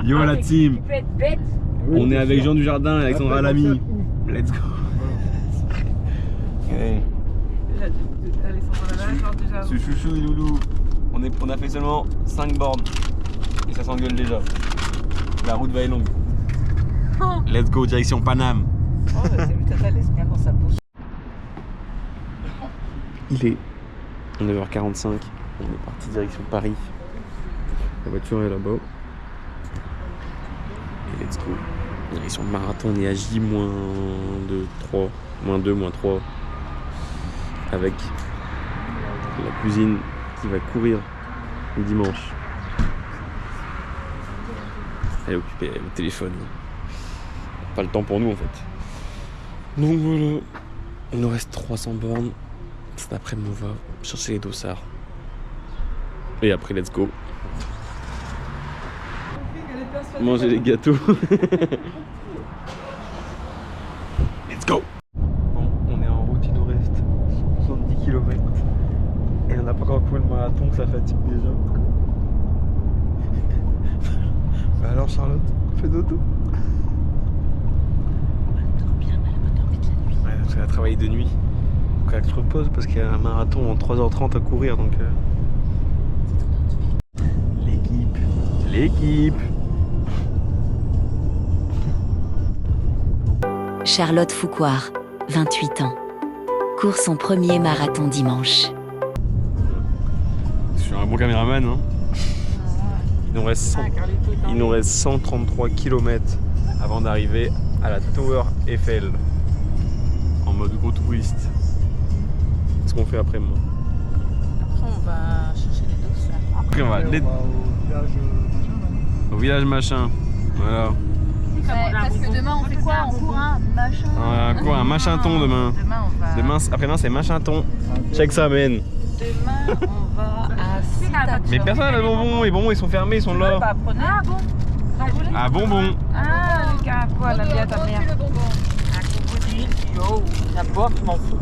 Yo la team. Tu peux être bête. On est avec Jean Dujardin et Alexandra Lamy. Let's go. Okay. Ce chouchou et loulou. On a fait seulement 5 bornes. Et ça s'engueule déjà. La route va être longue. Let's go, direction Paname. Oh, c'est le tata laisse bien dans sa bouche. Il est 9h45. On est parti direction Paris. La voiture est là-bas. Et let's go. Direction Marathon, on est à J-2, 3, -2, -3. Avec la cousine qui va courir le dimanche. Elle est occupée au téléphone. Pas le temps pour nous en fait. Donc voilà. Il nous reste 300 bornes. Cet après-midi on va chercher les dossards. Et après let's go. Manger les gâteaux. Let's go. Bon, on est en route, il nous reste 70 km. Et on n'a pas encore couru le marathon, ça fatigue déjà. Bah alors Charlotte, fais dodo. Elle dort bien, mais elle a pas dormi de la nuit. Ouais, parce qu'elle a travaillé de nuit. Donc elle se repose parce qu'il y a un marathon en 3h30 à courir donc. L'équipe. Charlotte Foucoire, 28 ans, court son premier marathon dimanche. Je suis un bon caméraman, hein. Il nous reste 133 km avant d'arriver à la Tower Eiffel. En mode gros touriste. Qu'est-ce qu'on fait après moi? Après, on va chercher les dossards. Après, on va au village machin. Voilà. Ouais, parce que demain on fait quoi? On court un machin. Un machin-ton demain. Demain, on va. Après-demain, c'est machin-ton. Check ça, man. Demain, on va à Citadel. Mais personne n'a de bonbons. Les bonbons, ils sont fermés, ils sont là. Bah, prenez. Ah bon. Ah, bonbons. Ah, le gars, quoi, la bien ta mère. Le bonbon. Un crocodile, yo. D'abord, je m'en fous.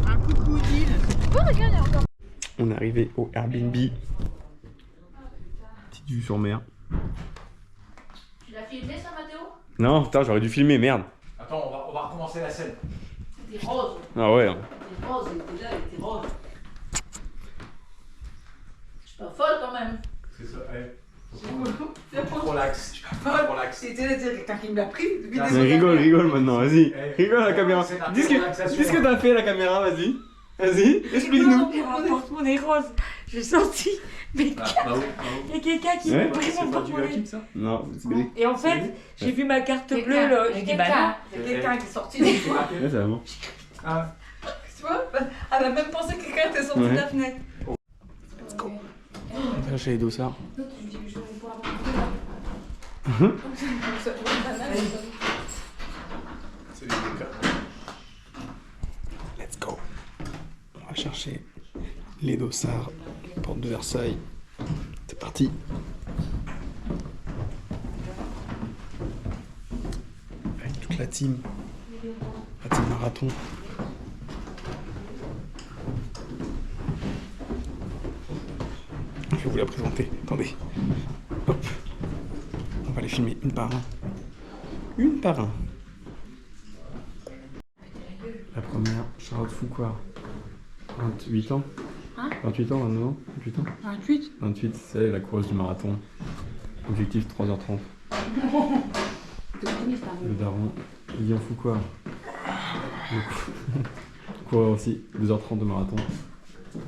Un crocodile. Oh, regarde, il y a encore. On est arrivé au Airbnb. Petite vue sur mer. Tu l'as filmé ça, Mathéo? Non, putain, j'aurais dû filmer, merde. Attends, on va recommencer la scène. C'était rose. Ah ouais. C'était rose, il était là, il était rose. Je suis pas folle quand même. C'est ça, ouais. C'est bon. Relax. Relax. C'était quelqu'un qui me l'a pris. Depuis Mais rigole maintenant, vas-y. Eh, Rigole à la caméra. c'est la Dis ce relaxation. que t'as fait la caméra, vas-y. Vas-y, explique-nous. Mon porte-monnaie rose. J'ai senti. Mais il y a quelqu'un qui m'a pris mon porte-monnaie. Non, c'est Bélic. Et en fait, j'ai vu ma carte bleue là. J'ai dit bah non. Il y a quelqu'un qui est sorti des fois. Ouais, c'est vraiment. Ah, Tu vois, elle a même pensé que quelqu'un était sorti de la fenêtre. On va chercher les dossards. c'est les cas. Let's go. On va chercher les dossards. Porte de Versailles. C'est parti. Avec toute la team. La team marathon. Je vais vous la présenter. Attendez. Hop. On va les filmer une par un. Une par un. La première, Charlotte Foucoire. 28 ans. Hein 28 ans, 29 ans 28 ans 28. 28, c'est la course du marathon. Objectif 3h30. Le daron, Guillaume Foucoire. Coureur aussi, 2h30 de marathon.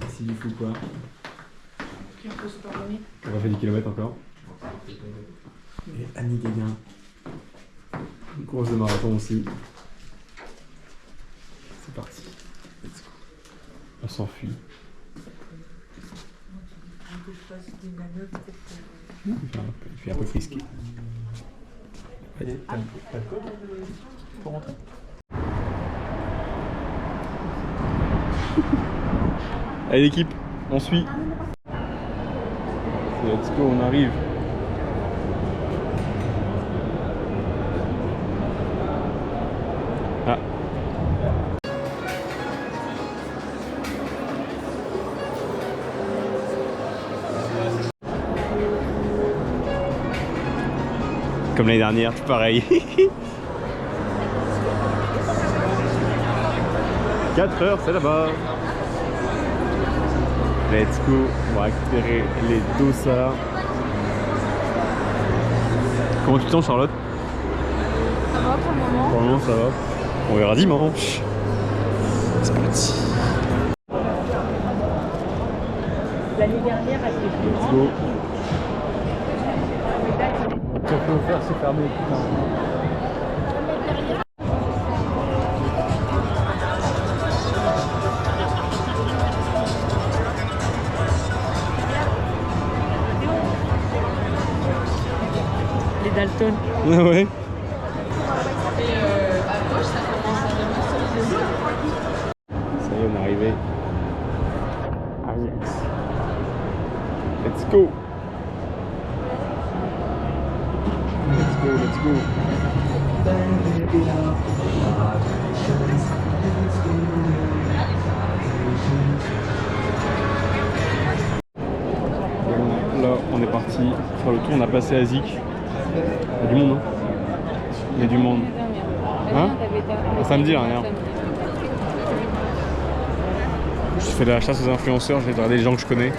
Sylvie Foucoire. On va faire 10 km encore. Et Annie Guéguin. Une course de marathon aussi. C'est parti. Let's go. On s'enfuit. Il fait un peu frisqué. Allez, t'as le code pour rentrer? Allez l'équipe, on suit. Let's go, on arrive. Ah. Comme l'année dernière, tout pareil. 4 heures, c'est là-bas. Let's go. On va récupérer les dossards. Comment tu te sens, Charlotte? Ça va pour le moment. Pour le moment, ça va. On verra dimanche. C'est parti. L'année dernière, elle était plus Let's go. Café offert, c'est fermé. Putain. les Dalton. Ah ouais. Ça y est, on est arrivé. Arias. Let's go. Let's go, let's go. Là, on est parti faire le tour, on a passé à Zik. Il y a du monde, hein. Il y a du monde. Hein? Ça me dit rien. Je fais de la chasse aux influenceurs, j'ai regardé les gens que je connais.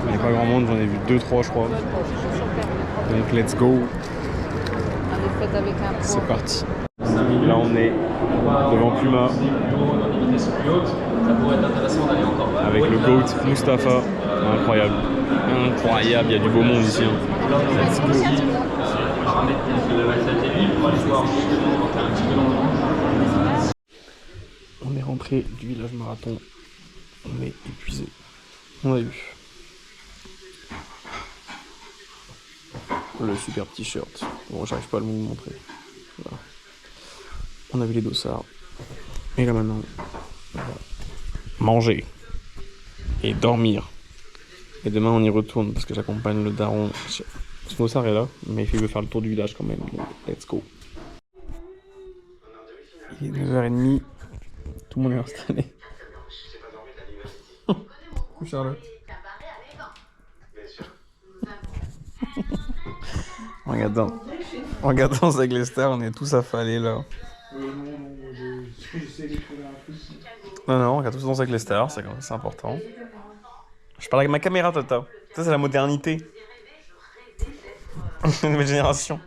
Il n'y a pas grand monde, j'en ai vu 2-3 je crois. Donc let's go. C'est parti. Là on est devant Puma. Avec le GOAT Mustapha. Incroyable. Incroyable, il y a du beau monde ici. Hein. Let's go. On est rentré du village marathon. On est épuisé. On a vu. Le super t-shirt. Bon, j'arrive pas à le montrer. Voilà. On a vu les dossards. Et là maintenant, on va manger et dormir. Et demain on y retourne parce que j'accompagne le daron. Son dossard est là, mais il veut faire le tour du village quand même. Donc, let's go. Il est 9h30. Tout le monde est installé. Coucou Charlotte. En regardant avec les stars, on est tous affalés là. Non, on regarde tous Danser avec les stars, c'est important. Je parle avec ma caméra, Tata. Ça, c'est la modernité. Nouvelle génération.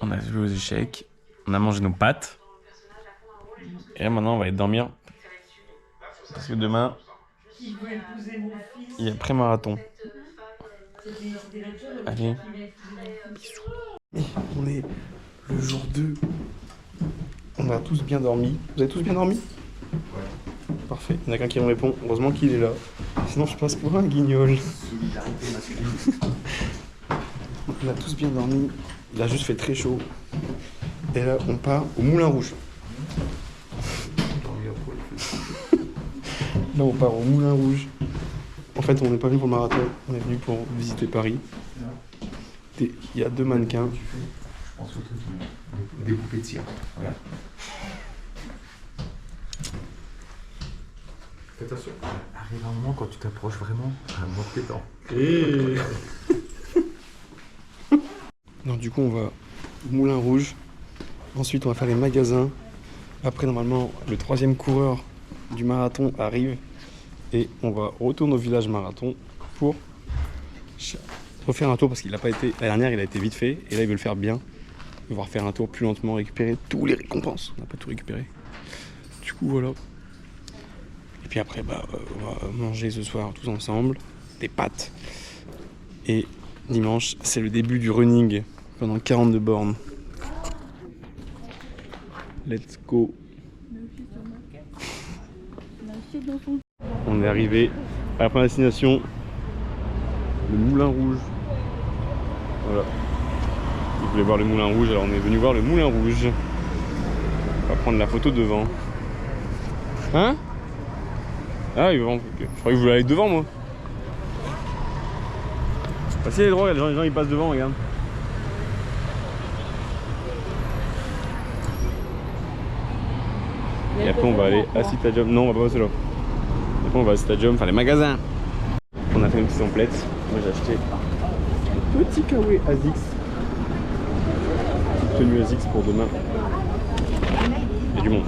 On a joué aux échecs, on a mangé nos pâtes. Et là, maintenant, on va aller dormir. Parce que demain, il y a pré-marathon. Allez, bisous. On est le jour 2. On a tous bien dormi. Vous avez tous bien dormi? Ouais. Parfait. Il y en a qu'un qui me répond. Heureusement qu'il est là. Sinon, je passe pour un guignol. Solidarité masculine. On a tous bien dormi. Il a juste fait très chaud. Et là, on part au Moulin Rouge. Là, on part au Moulin Rouge. En fait, on n'est pas venu pour le marathon. On est venu pour visiter Paris. Il y a 2 mannequins. Des poupées de cire. Voilà. Fais attention. Arrive un moment quand tu t'approches vraiment, à un manque de temps. Donc du coup on va au Moulin Rouge. Ensuite on va faire les magasins. Après normalement le 3e coureur du marathon arrive. Et on va retourner au village marathon pour refaire un tour parce qu'il n'a pas été. La dernière il a été vite fait et là il veut le faire bien. Il va refaire un tour plus lentement, récupérer tous les récompenses. On n'a pas tout récupéré. Du coup voilà. Et puis après on va manger ce soir tous ensemble. Des pâtes. Et dimanche c'est le début du running pendant 42 bornes. Let's go. On est arrivé à la première destination, le Moulin Rouge. Voilà. Vous voulez voir le Moulin Rouge, alors on est venu voir le Moulin Rouge. On va prendre la photo devant. Hein? Ah, je croyais que vous voulez aller devant moi. Passez les droits, les gens ils passent devant, regarde. Et après on va aller à Citadium. Non, on va pas passer là. Après on va à Citadium, faire les magasins. On a fait une petite emplette. Moi j'ai acheté un petit kawaii Asics. Petite tenue Asics pour demain. Il y a du monde.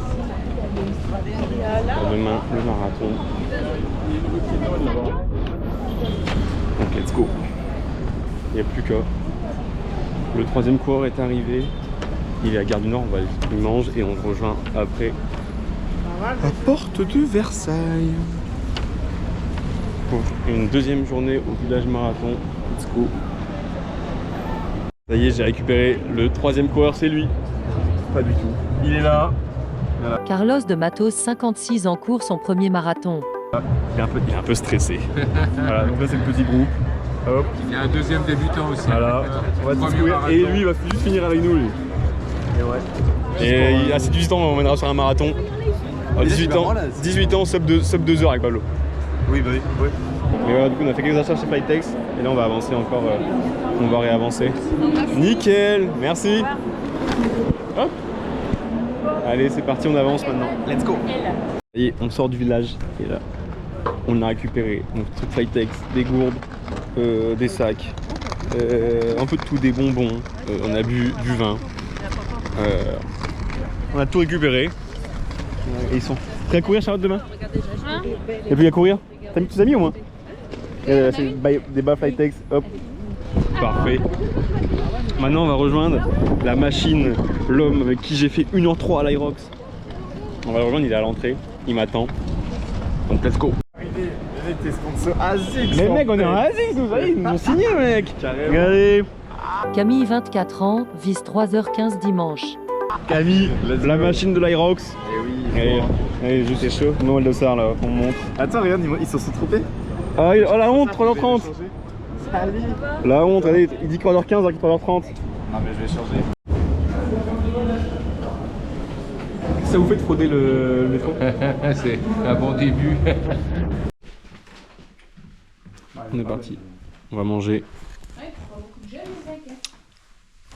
Pour demain, le marathon. Donc let's go. Il n'y a plus qu'à. Le troisième coureur est arrivé. Il est à Gare du Nord, il mange et on se rejoint après à Porte de Versailles pour une deuxième journée au village marathon. Let's go. Ça y est, j'ai récupéré le troisième coureur, c'est lui. Pas du tout. Il est là. Voilà. Carlos de Matos, 56 ans, court son premier marathon. Il est un peu stressé. Voilà, donc là c'est le petit groupe. Hop. Il y a un deuxième débutant aussi. Voilà. On va tous courir. Et lui il va juste finir avec nous lui. Et il a 18 ans, on l'emmènera sur un marathon. 18 ans, sub 2 heures avec Pablo. Oui, bah oui. Oui. Et voilà, du coup on a fait quelques achats chez Flytex et là on va avancer encore, on va réavancer. Nickel, merci. Hop. Allez c'est parti, on avance maintenant. Let's go. Et on sort du village et là on a récupéré donc truc Flytex, des gourdes, des sacs, un peu de tout, des bonbons, on a bu du vin. On a tout récupéré. Et ils sont prêts à courir, Charlotte, demain? Et puis à courir? T'as mis tous tes amis au moins? C'est des bas Flytex, hop. Parfait. Maintenant on va rejoindre la machine, l'homme avec qui j'ai fait 1h03 à l'Irox. On va le rejoindre, il est à l'entrée, il m'attend. Donc let's go. T'es sponsor Asics. Mais mec, on est en Asics, vous voyez, ils nous ont signé mec. Regardez. Camille, 24 ans, vise 3h15 dimanche. Camille, la machine de l'Irox. Allez, juste chaud. Noël de Sar là, on monte. Attends, regarde, ils se sont trompés. Ah, oh la honte, 3h30. La honte, allez, il dit 3h15 alors qu'il est 3h30. Non mais je vais changer. Ça vous fait de frauder le métro? C'est un bon début. On est parti. On va manger.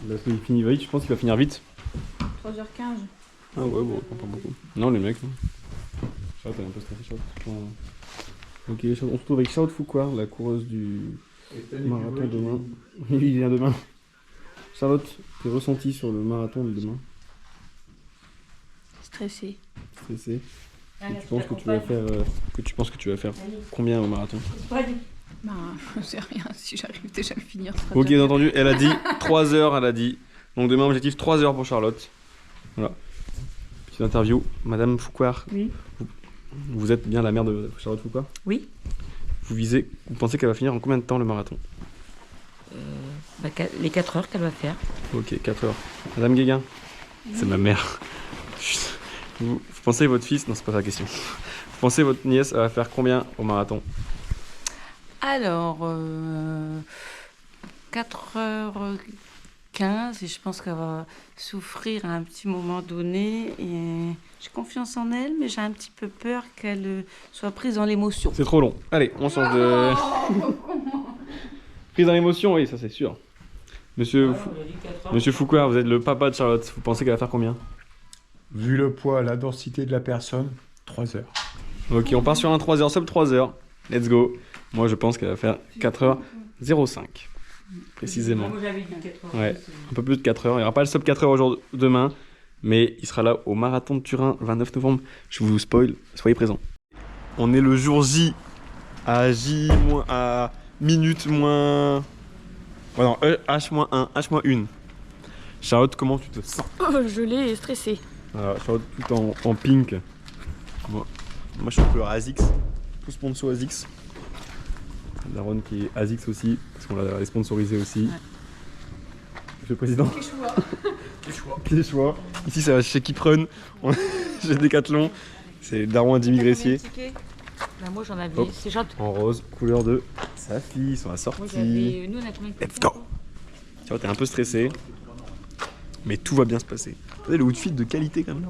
Là, il finit vite, je pense qu'il va finir vite. 3h15. Ah ouais, bon, pas beaucoup. Non, les mecs. Charlotte, elle est un peu stressée, Charlotte. Ok, on se retrouve avec Charlotte Foucault, la coureuse du marathon demain. Il vient demain. Charlotte, tes ressentis sur le marathon de demain? Stressé. Stressé. Tu penses que tu vas faire combien au marathon? Bah, je sais rien, si j'arrive déjà à le finir. Ok, bien entendu, elle a dit 3 heures, elle a dit. Donc demain, objectif 3 heures pour Charlotte. Voilà. Petite interview. Madame Foucault, oui. Vous êtes bien la mère de Charlotte Foucault? Oui. Vous pensez qu'elle va finir en combien de temps le marathon? Les 4 heures qu'elle va faire. Ok, 4 heures. Madame Guéguin, c'est ma mère. Vous pensez votre fils? Non, c'est pas ça la question. Vous pensez votre nièce, elle va faire combien au marathon? Alors, 4h15 et je pense qu'elle va souffrir à un petit moment donné. Et j'ai confiance en elle, mais j'ai un petit peu peur qu'elle soit prise dans l'émotion. C'est trop long. Allez, on change de... Prise dans l'émotion, oui, ça c'est sûr. Monsieur Foucault, vous êtes le papa de Charlotte. Vous pensez qu'elle va faire combien? Vu le poids, la densité de la personne, 3 heures. Ok, on part sur un 3 heures, sub 3 heures. Let's go. Moi, je pense qu'elle va faire 4h05. Précisément. Moi, j'avais dit 4 heures. Ouais, un peu plus de 4 heures. Il n'y aura pas le sub 4 heures demain, mais il sera là au marathon de Turin, 29 novembre. Je vous spoil, soyez présents. On est le jour J, à minute moins... Oh non, H-1, H-1. Charlotte, comment tu te sens? Je l'ai stressé. Voilà, Charlotte tout en pink. Moi, je suis couleur Asics. Tout sponsor Asics. Daron qui est Asics aussi, parce qu'on l'a sponsorisé aussi. Ouais. Monsieur le Président. Quel choix. Ici, ça va chez Kiprun. Chez Decathlon. C'est Daron à Jimmy Gressier. Bah, moi, j'en avais. Hop. C'est gentil. En rose, couleur de sa fille, sur la sortie. Moi, nous, on a combien de Let's go. Tu vois, t'es un peu stressé, mais tout va bien se passer. Vous avez le outfit de qualité quand même.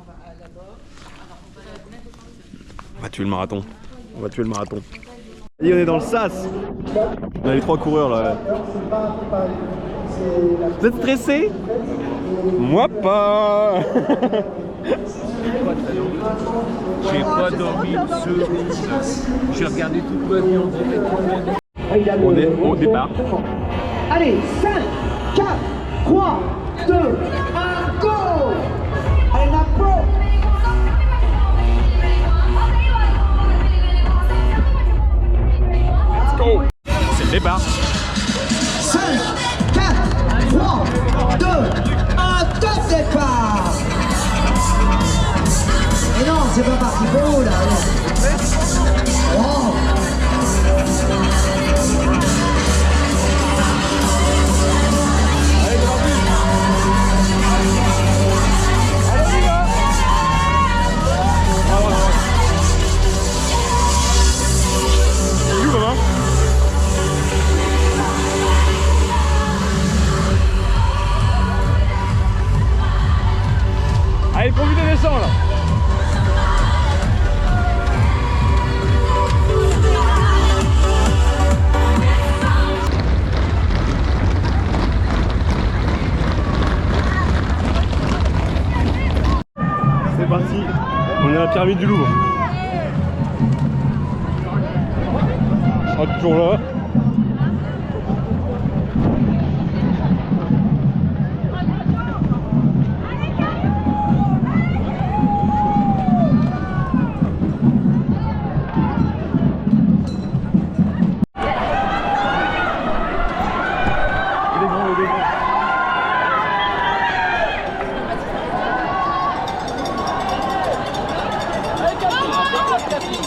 On va tuer le marathon. Et on est dans le sas. On a les 3 coureurs là. Vous êtes stressé? Moi pas. J'ai pas dormi une seconde. J'ai regardé toute ma vie en direct. On est au départ. Allez, 5, 4, 3, 2, 1, go! Allez, la pro! Let's go! C'est le départ. 5, 4, 3, 2, 1, top départ! Mais non, c'est pas parti pour vous là. Oh. Allez, profitez des champs là. C'est parti, on est à la pyramide du Louvre. Je serai toujours là.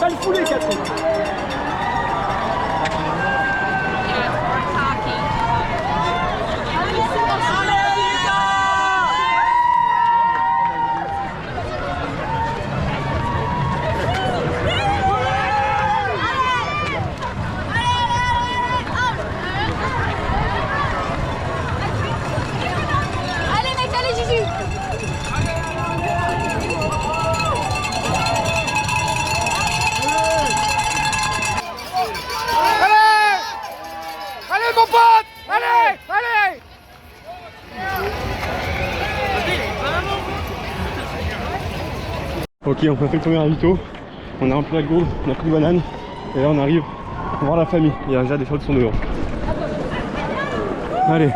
Va le fouler, Catherine. Allez mec, allez Gigi. Allez mon pote! Allez! Allez! Ok, on a fait le premier ravito, on a rempli la gourde, on a pris des bananes, et là on arrive voir la famille. Il y a déjà des choses qui sont dehors. Allez.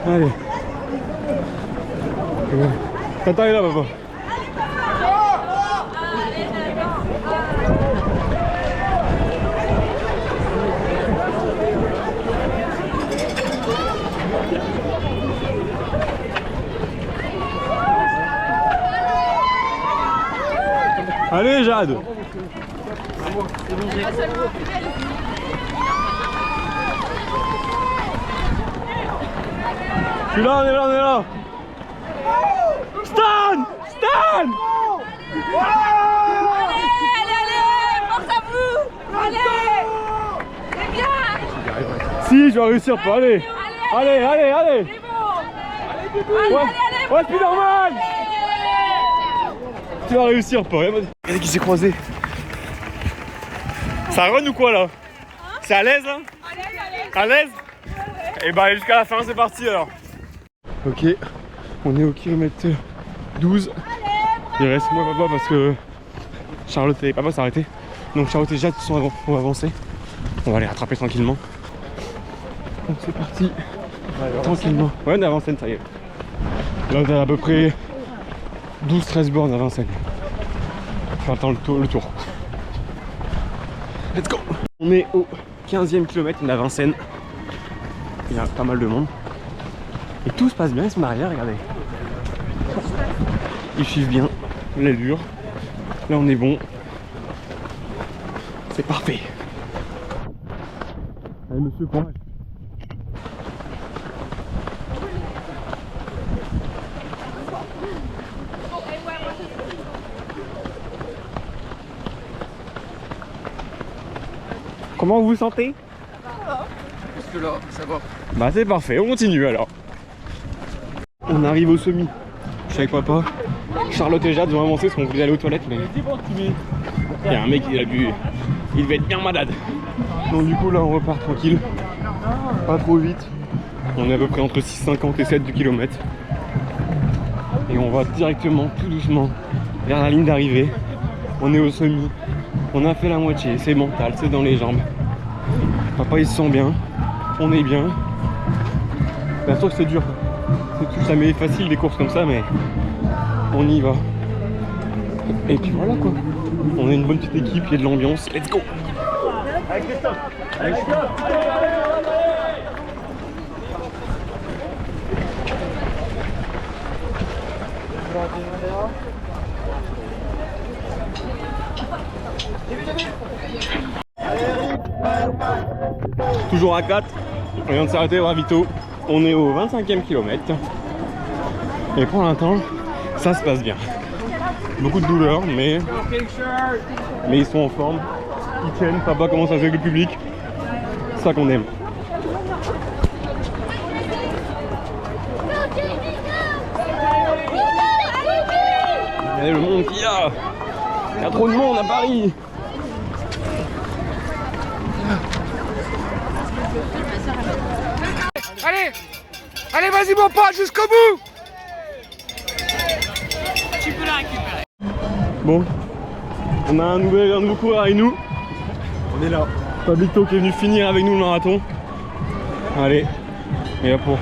Allez. Tata est là, papa. Allez Jade. Je suis là, on est là, on est là. Stan! Stan! Allez, force à vous. Allez. C'est bien. Si, je vais réussir pas, allez. Allez, allez, allez. C'est bon. Ouais, Spider-Man! Tu vas réussir pas, regardez qui s'est croisé. Ça run ou quoi là? C'est à l'aise là? À l'aise? Et bah jusqu'à la fin c'est parti alors. Ok, on est au kilomètre 12. Il reste moi et papa parce que Charlotte et papa s'est arrêté. Donc Charlotte et Jade vont avancer. On va les rattraper tranquillement. Donc c'est parti. Tranquillement. Ouais, on est à Vincennes, ça y est. Là on est à peu près 12-13 bornes à Vincennes. Faut attendre le tour. Let's go. On est au 15e kilomètre, on est à Vincennes. Il y a pas mal de monde. Et tout se passe bien, ils sont derrière, regardez. Ils suivent bien l'allure. Là on est bon. C'est parfait. Allez monsieur, courage. Comment vous vous sentez? Jusque là, ça va. Bah c'est parfait, on continue alors. On arrive au semi. Je suis avec papa. Charlotte et Jade vont avancer parce qu'on voulait aller aux toilettes, mais il y a un mec qui a bu. Il devait être bien malade. Donc du coup là on repart tranquille. Pas trop vite. On est à peu près entre 6,50 et 7 du kilomètre. Et on va directement tout doucement vers la ligne d'arrivée. On est au semi. On a fait la moitié. C'est mental, c'est dans les jambes. Papa il se sent bien. On est bien. Bien sûr que c'est dur. C'est jamais facile des courses comme ça, mais on y va. Et puis voilà quoi. On est une bonne petite équipe, il y a de l'ambiance. Let's go! Allez Christophe! Allez Christophe! Toujours à 4, on vient de s'arrêter au ravito, on est au 25e kilomètre et pour l'instant ça se passe bien. Beaucoup de douleurs mais ils sont en forme, ils tiennent, papa commence à jouer avec le public, c'est ça qu'on aime. Regardez le monde qu'il y a, il y a trop de monde à Paris. Allez, allez, vas-y mon pote, jusqu'au bout. Tu peux la récupérer. Bon, on a un nouveau coureur avec nous. On est là. Pablito qui est venu finir avec nous le marathon. Allez, et là pour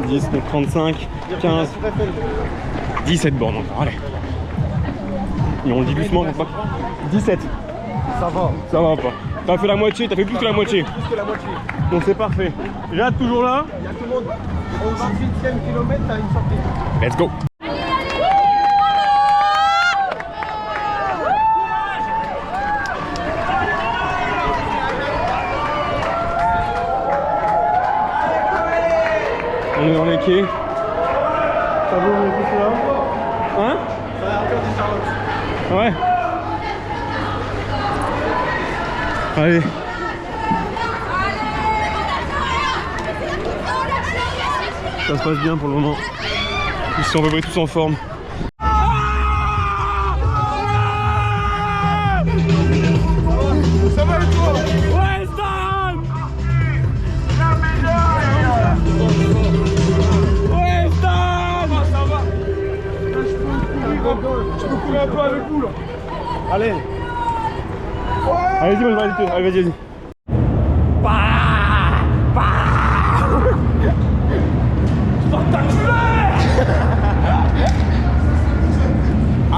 10, 35, 15, 17 bornes encore, allez. Et on le dit doucement, pas 17. Ça va. Ça va pas. T'as fait la moitié, t'as fait plus que la moitié. Plus que la moitié. Donc c'est parfait. Jade toujours là. Il y a tout le monde. Au 28e kilomètre, t'as une sortie. Let's go. On est dans les quais. Ça vaut le coup là? Hein? Ça va faire du Charlotte. Ouais. Allez. Ça se passe bien pour le moment. Ils sont à peu près tous en forme. Ça va et toi? Ouais, Stan! Ouais, Stan! Ça va. Je peux courir un peu avec vous là. Allez. Allez-y, moi je vais aller. Allez, vas-y, vas-y.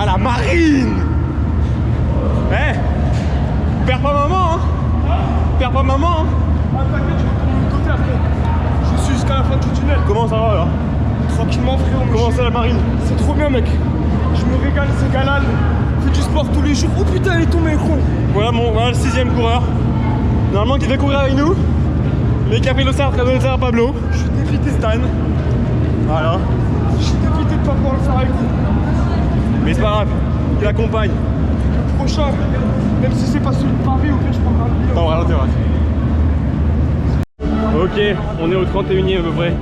Ah la marine! Eh! Perds pas maman, hein! Perds pas maman, hein! Ah t'inquiète, je vais tourner de l'autre côté après. Je suis jusqu'à la fin du tunnel. Comment ça va là? Tranquillement frérot. Comment c'est la marine? C'est trop bien mec. Je me régale, c'est galal. Je fais du sport tous les jours. Oh putain, elle est tombée con. Voilà le 6ème coureur. Normalement qui devait courir avec nous. Mais qui a pris le sort à Pablo. Je suis dépité Stan. Voilà. Je suis dépité de pas pouvoir le faire avec vous. Mais c'est pas grave, il accompagne. Le prochain, même si c'est pas celui de pavé, au pire je prendrai un billet. Non, voilà, ok, on est au 31e à peu près.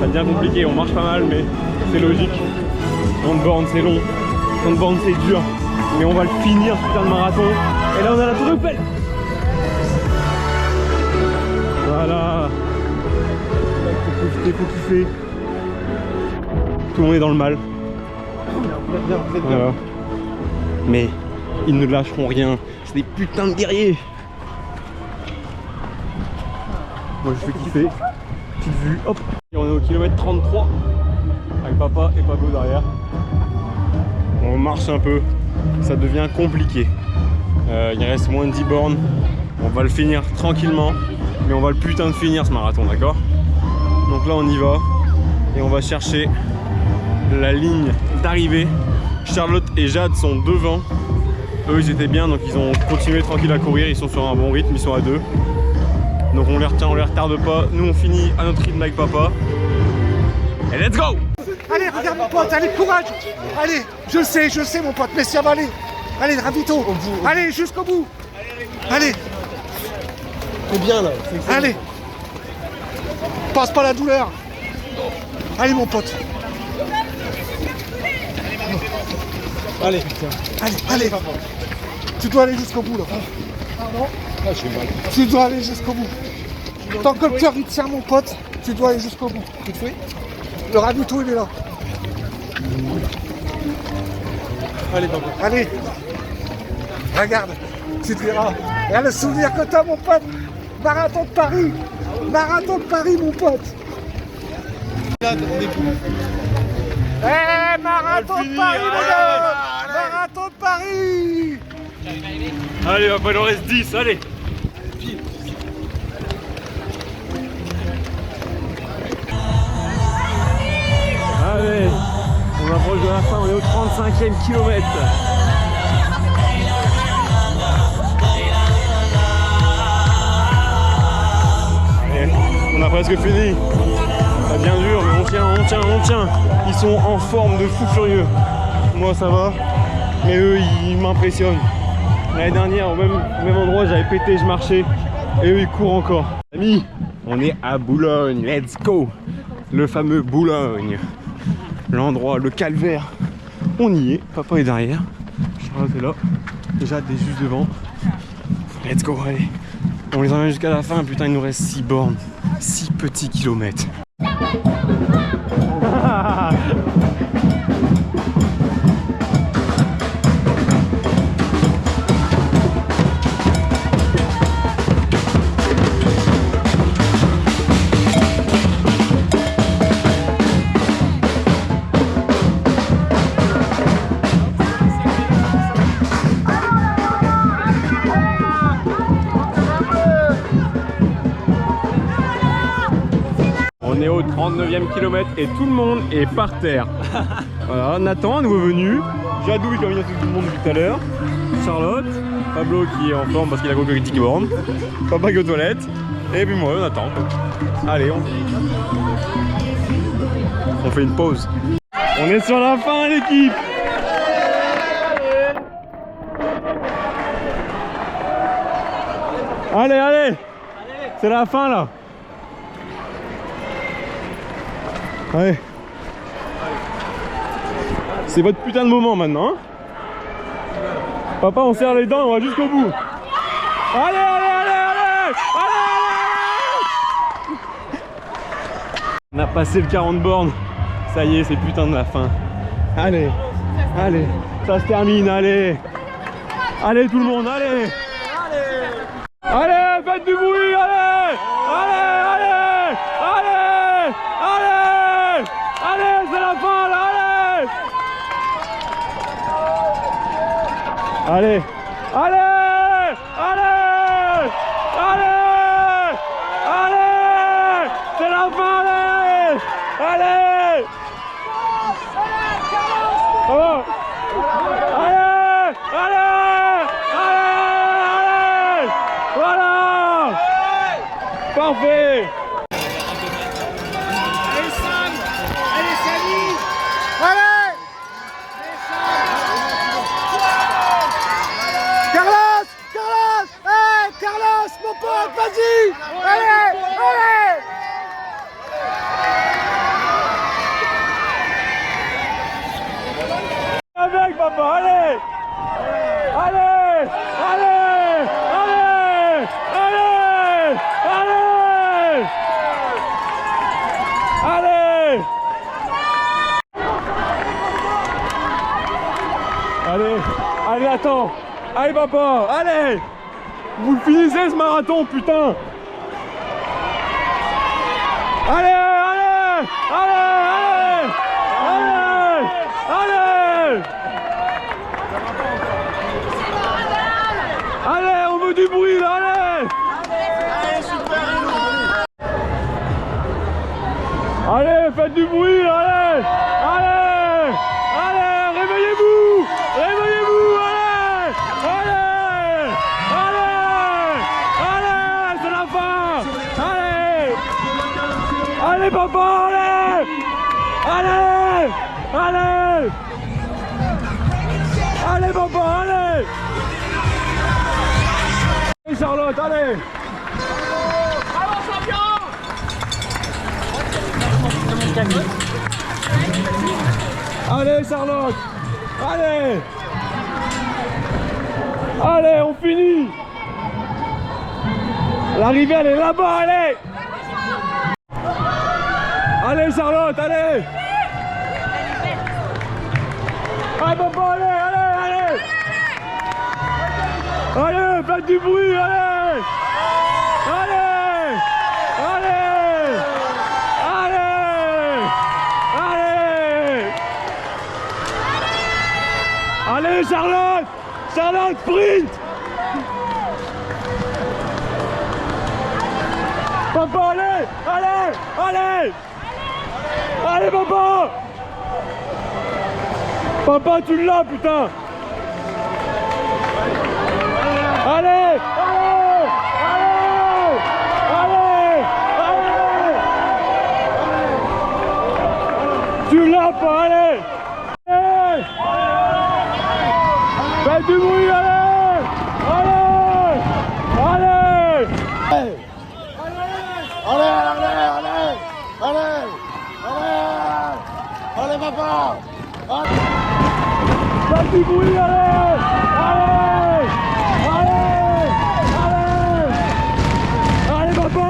Ça devient compliqué, on marche pas mal, mais c'est logique. 30 bornes c'est long, 30 bornes c'est dur. Mais on va le finir ce putain de marathon. Et là on a la Tour Eiffel. Voilà. Faut profiter, faut kiffer. Tout le monde est dans le mal. Voilà. Mais ils ne lâcheront rien. C'est des putains de guerriers. Moi je fais kiffer. Petite vue, hop. Et on est au kilomètre 33 avec papa et Pablo derrière. On marche un peu. Ça devient compliqué. Il reste moins de 10 bornes. On va le finir tranquillement. Mais on va le putain de finir ce marathon, d'accord? Donc là on y va. Et on va chercher la ligne d'arrivée. Charlotte et Jade sont devant. Eux ils étaient bien donc ils ont continué tranquille à courir. Ils sont sur un bon rythme, ils sont à 2. Donc on les retient, on les retarde pas. Nous on finit à notre rythme avec papa. Et let's go! Allez, regarde mon pote, allez, courage. Allez, je sais mon pote, mais ça va aller. Allez, ravito. Allez, jusqu'au bout. Allez. C'est bien là. Allez. Passe pas la douleur. Allez mon pote. Allez. Allez. Tu dois aller jusqu'au bout là. Pardon. Ah, j'ai mal. Tu dois aller jusqu'au bout. Tant que le cœur il tient mon pote, tu dois aller jusqu'au bout. Tu te fais? Le ravito il est là. Allez, papa. Allez. Regarde, tu te verras. Regarde le souvenir que t'as, mon pote. Marathon de Paris. Marathon de Paris, mon pote. Marathon de Paris, mon gars. Marathon de Paris. Allez, papa, il en reste 10, allez. Allez, on approche de la fin, on est au 35e kilomètre. Allez, on a presque fini. Ça devient dur, mais on tient. Ils sont en forme de fou furieux. Moi ça va, mais eux ils m'impressionnent. L'année dernière, au même endroit, j'avais pété, je marchais, et eux ils courent encore. Amis, on est à Boulogne, let's go. Le fameux Boulogne. L'endroit, le calvaire, on y est, papa est derrière, Charlotte est là, Jade est juste devant, let's go, allez, on les emmène jusqu'à la fin, putain il nous reste 6 bornes, 6 petits kilomètres. On est au 39e kilomètre et tout le monde est par terre. Voilà, Nathan, nouveau venu, Jadou qui a mis tout le monde depuis tout à l'heure, Charlotte, Pablo qui est en forme parce qu'il a compris les petits bornes, papa qui est aux toilettes, et puis moi, Nathan. Allez, on fait une pause. On est sur la fin l'équipe. Allez, c'est la fin là. Allez. C'est votre putain de moment maintenant, hein. Papa, on serre les dents, on va jusqu'au bout. Allez. On a passé le 40 bornes. Ça y est, c'est putain de la fin. Allez, ça se termine, allez. Allez tout le monde, allez. Allez, faites du bruit, allez, c'est la fin là, allez. C'est la fin, allez. Oh. Allez. Voilà. Parfait. Vas-y. Allez. Avec papa, allez. Allez, attends. Allez papa, allez. Vous le finissez ce marathon, putain. Allez. Allez, on veut du bruit là, allez. Allez, faites du bruit là, allez, réveillez-vous, allez, c'est la fin, allez papa, allez papa, allez. Allez Charlotte, allez. Allez Charlotte, allez, on finit. L'arrivée elle est là-bas, allez Charlotte, allez. Allez papa, allez. faites du bruit, allez! Allez! Allez! Allez! Allez! Allez, Charlotte! Charlotte, sprint! Papa, allez! Allez! Allez! Allez, papa! Papa, tu l'as, putain! Allez! Allez! Allez! Allez! Allez! Tu l'as pas, allez! Allez! Faites du bruit, allez! Allez! Allez! Allez, allez, allez! Allez! Allez! Allez, papa! Allez! Faites du bruit, allez! Allez! Allez! Allez! Allez, papa!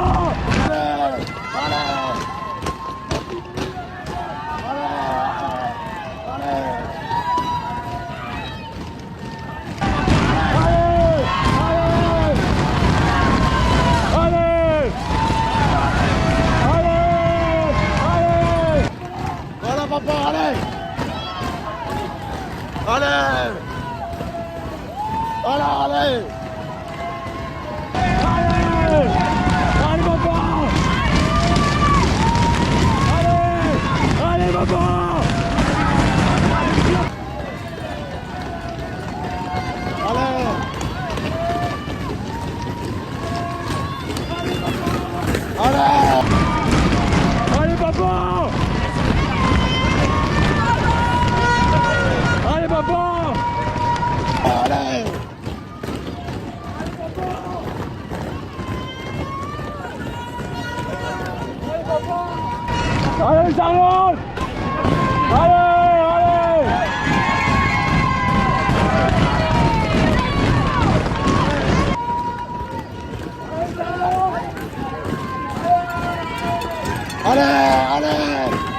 Allez! Allez! Voilà, papa, allez! Allez! Voilà, allez! Allez, papa! Allez, papa! Allez! Allez! Allez, papa! Allez, papa! Allez! Allez, Charlotte! Allez, allez! Allez, allez!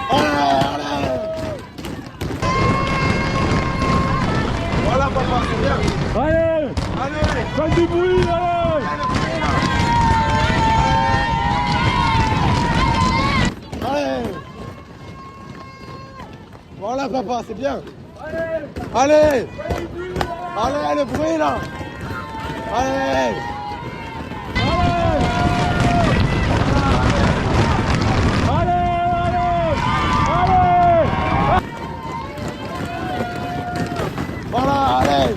Allez! Voilà, papa, c'est bien! Allez! Allez! Faites du bruit, allez! Allez! Voilà, papa, c'est bien! Allez! Allez, le bruit, là! Allez! Voilà, allez!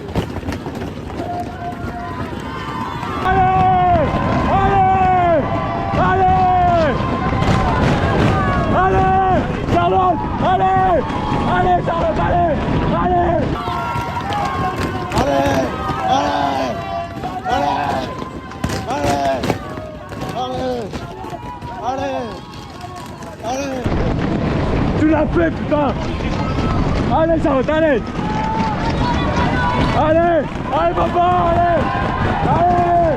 Charlotte, allez! Allez, Charlotte, allez! Allez! Allez! Allez! Allez! Allez! Allez! Allez! Allez! Tu l'as fait, putain! Allez, Charlotte, allez! Allez! Allez, papa, allez! Allez!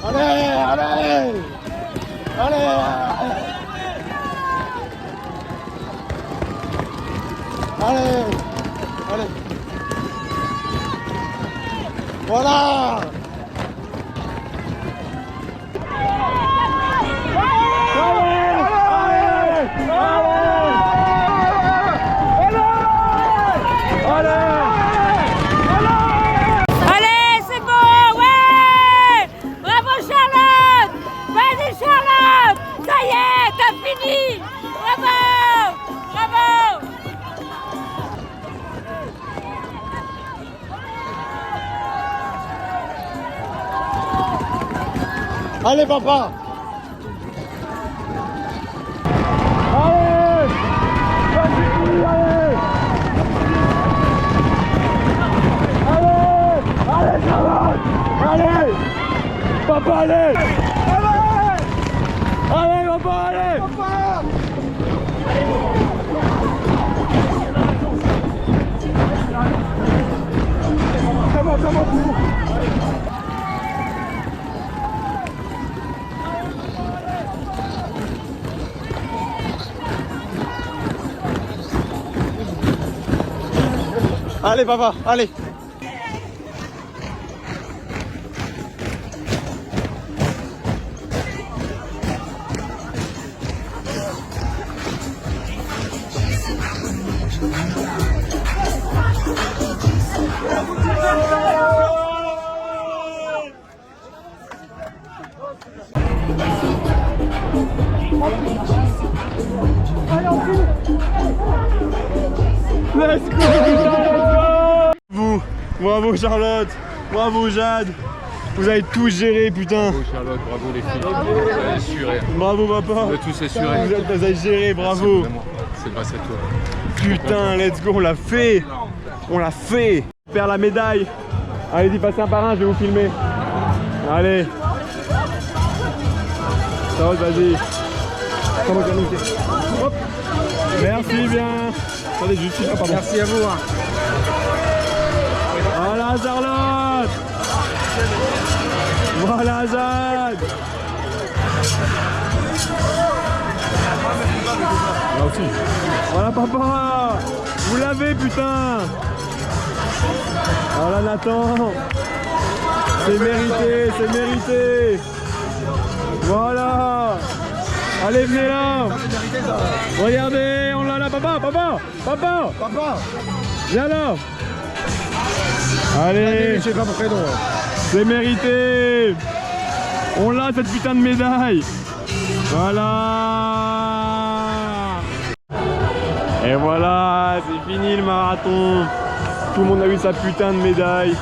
Allez! Allez! Allez! Allez! Allez! Voilà! Allez, c'est bon, ouais! Bravo Charlotte! Vas-y Charlotte! Ça y est, t'as fini! Bravo! Bravo! Allez, papa! Allez! Vas-y, allez! Allez! Allez, Charlotte! Allez! Papa, allez! Allez, papa, allez! Comment, Allez papa, allez. Let's go! Bravo, bravo Charlotte, bravo Jade, vous avez tout géré putain. Bravo Charlotte, bravo les filles. Vous avez assuré. Bravo papa. On a tous assuré. Vous avez géré, bravo. C'est grâce à toi. Putain, let's go, on l'a fait. On l'a fait. Faire la médaille. Allez-y, passez un par un, je vais vous filmer. Allez. Charlotte, vas-y. Hop. Merci bien. Attendez, je suis là, pardon. Merci à vous. Hein. Voilà Charlotte. Voilà Jade. Là aussi. Voilà papa. Vous l'avez putain. Voilà Nathan. C'est mérité, c'est mérité. Voilà. Allez, venez là. Regardez, on l'a là, papa, papa, papa, Papa, viens là. Allez, je sais pas mon prénom. c'est mérité. On l'a cette putain de médaille. Voilà. Et voilà, c'est fini le marathon. Tout le monde a eu sa putain de médaille.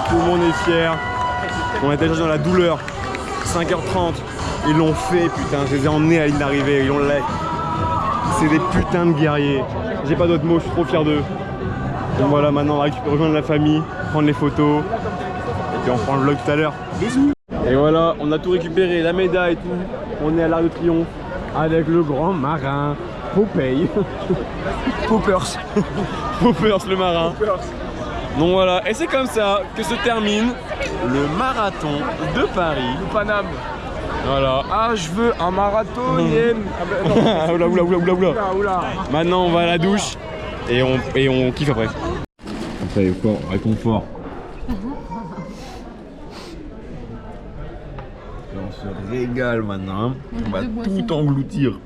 Tout le monde est fier. On était déjà dans la douleur. 5h30. Ils l'ont fait, putain. Je les ai emmenés à l'île d'arrivée. Ils l'ont lait. C'est des putains de guerriers. J'ai pas d'autres mots, je suis trop fier d'eux. Donc voilà, maintenant on va rejoindre la famille, prendre les photos. Et puis on prend le vlog tout à l'heure. Bisous. Et voilà, on a tout récupéré, la médaille et tout. On est à l'Arc de Triomphe avec le grand marin Popeye. Poppers. Poppers le marin. Donc voilà, et c'est comme ça que se termine le marathon de Paris. Paname. Voilà. Ah, je veux un marathon. Oula, oula, oula, oula, oula. Maintenant on va à la douche et on kiffe après. Après fort, réconfort. On se régale maintenant. On va tout engloutir.